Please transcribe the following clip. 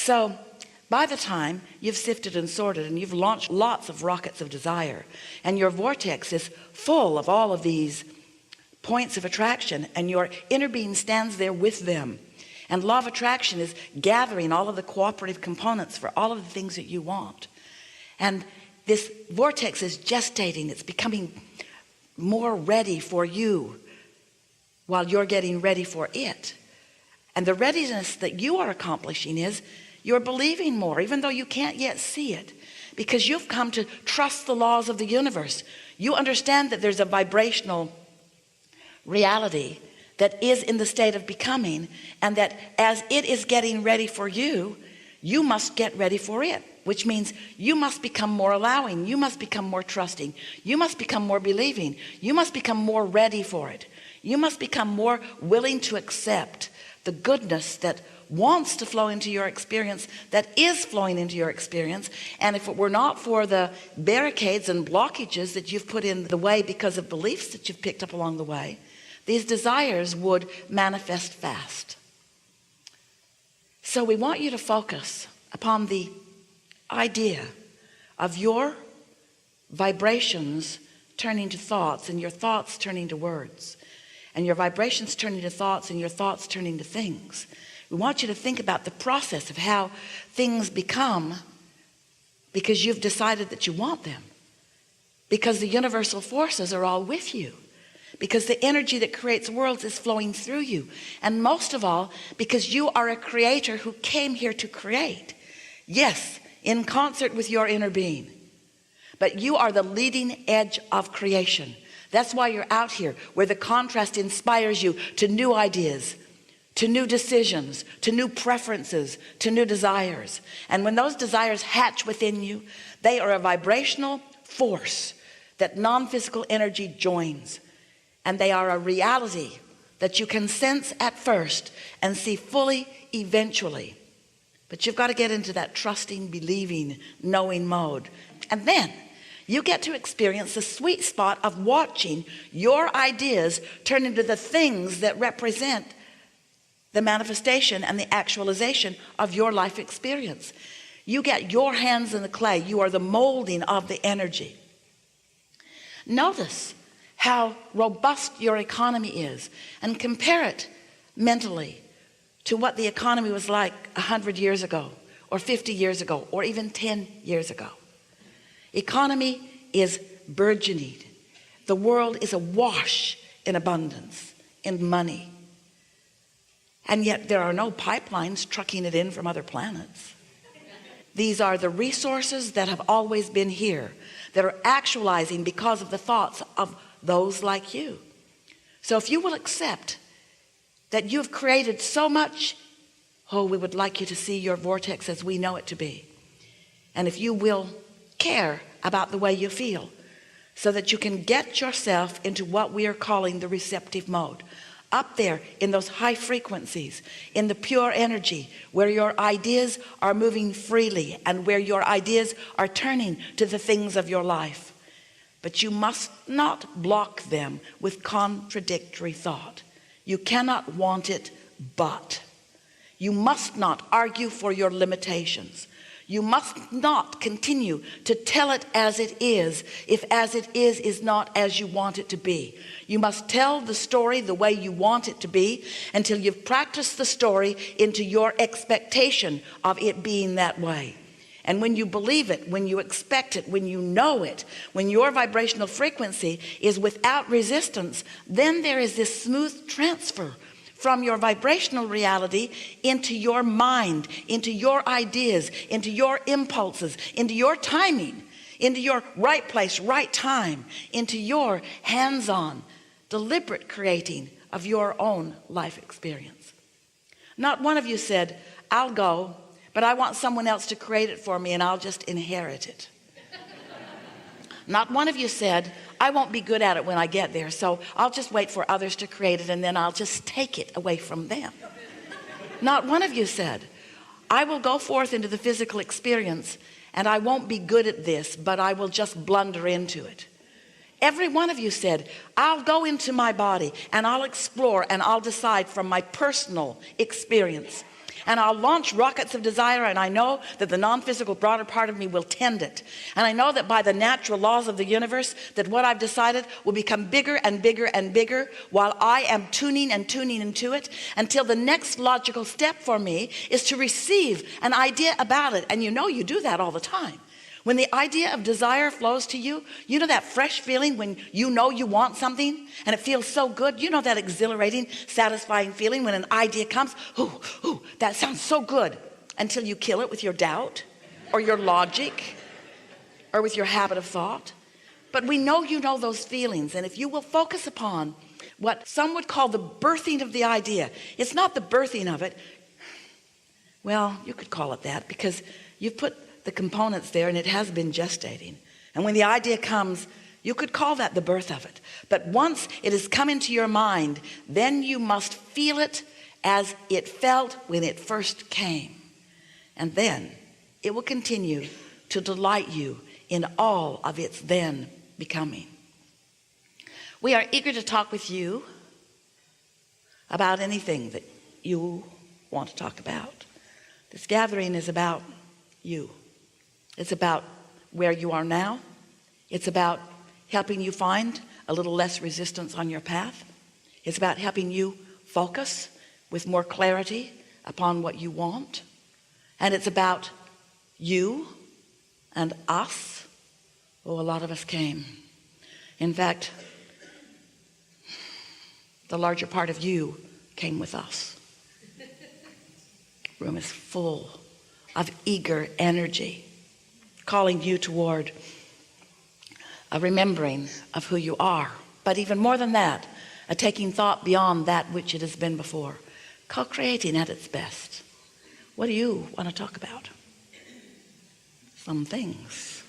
So by the time you've sifted and sorted and you've launched lots of rockets of desire, and your vortex is full of all of these points of attraction, and your inner being stands there with them, and law of attraction is gathering all of the cooperative components for all of the things that you want, and this vortex is gestating, it's becoming more ready for you while you're getting ready for it. And the readiness that you are accomplishing is you're believing more, even though you can't yet see it, because you've come to trust the laws of the universe. You understand that there's a vibrational reality that is in the state of becoming, and that as it is getting ready for you, you must get ready for it, which means you must become more allowing, you must become more trusting, you must become more believing, you must become more ready for it, you must become more willing to accept the goodness that wants to flow into your experience, that is flowing into your experience. And if it were not for the barricades and blockages that you've put in the way because of beliefs that you've picked up along the way, these desires would manifest fast. So we want you to focus upon the idea of your vibrations turning to thoughts, and your thoughts turning to words, and your vibrations turning to thoughts, and your thoughts turning to things. We want you to think about the process of how things become, because you've decided that you want them, because the universal forces are all with you, because the energy that creates worlds is flowing through you, and most of all because you are a creator who came here to create, yes, in concert with your inner being, but you are the leading edge of creation. That's why you're out here, where the contrast inspires you to new ideas, to new decisions, to new preferences, to new desires. And when those desires hatch within you, they are a vibrational force that non-physical energy joins, and they are a reality that you can sense at first and see fully eventually. But you've got to get into that trusting, believing, knowing mode, and then you get to experience the sweet spot of watching your ideas turn into the things that represent the manifestation and the actualization of your life experience. You get your hands in the clay. You are the molding of the energy. Notice how robust your economy is, and compare it mentally to what the economy was like 100 years ago, or 50 years ago, or even 10 years ago. Economy is burgeoning. The world is awash in abundance, in money. And yet there are no pipelines trucking it in from other planets. These are the resources that have always been here, that are actualizing because of the thoughts of those like you. So if you will accept that you've created so much, oh, we would like you to see your vortex as we know it to be. And if you will care about the way you feel, so that you can get yourself into what we are calling the receptive mode, up there in those high frequencies, in the pure energy, where your ideas are moving freely and where your ideas are turning to the things of your life. But you must not block them with contradictory thought. You cannot want it, but you must not argue for your limitations. You must not continue to tell it as it is, if as it is not as you want it to be. You must tell the story the way you want it to be until you've practiced the story into your expectation of it being that way. And when you believe it, when you expect it, when you know it, when your vibrational frequency is without resistance, then there is this smooth transfer from your vibrational reality into your mind, into your ideas, into your impulses, into your timing, into your right place, right time, into your hands-on, deliberate creating of your own life experience. Not one of you said, I'll go, but I want someone else to create it for me and I'll just inherit it. Not one of you said, I won't be good at it when I get there, so I'll just wait for others to create it and then I'll just take it away from them. Not one of you said, I will go forth into the physical experience and I won't be good at this, but I will just blunder into it. Every one of you said, I'll go into my body and I'll explore and I'll decide from my personal experience. and I'll launch rockets of desire, and I know that the non-physical broader part of me will tend it, and I know that by the natural laws of the universe that what I've decided will become bigger and bigger and bigger while I am tuning and tuning into it, until the next logical step for me is to receive an idea about it. And you know you do that all the time. When the idea of desire flows to you, you know that fresh feeling when you know you want something and it feels so good. You know that exhilarating, satisfying feeling when an idea comes. Ooh, that sounds so good, until you kill it with your doubt or your logic or with your habit of thought. But we know you know those feelings, and if you will focus upon what some would call the birthing of the idea, it's not the birthing of it. Well, you could call it that, because you've put the components there and it has been gestating, and when the idea comes, you could call that the birth of it. But once it has come into your mind, then you must feel it as it felt when it first came, and then it will continue to delight you in all of its then becoming. We are eager to talk with you about anything that you want to talk about. This gathering is about you. It's about where you are now. It's about helping you find a little less resistance on your path. It's about helping you focus with more clarity upon what you want. And it's about you and us. Oh, a lot of us came. In fact, the larger part of you came with us. The room is full of eager energy, calling you toward a remembering of who you are, but even more than that, a taking thought beyond that which it has been before, co-creating at its best. What do you want to talk about? Some things.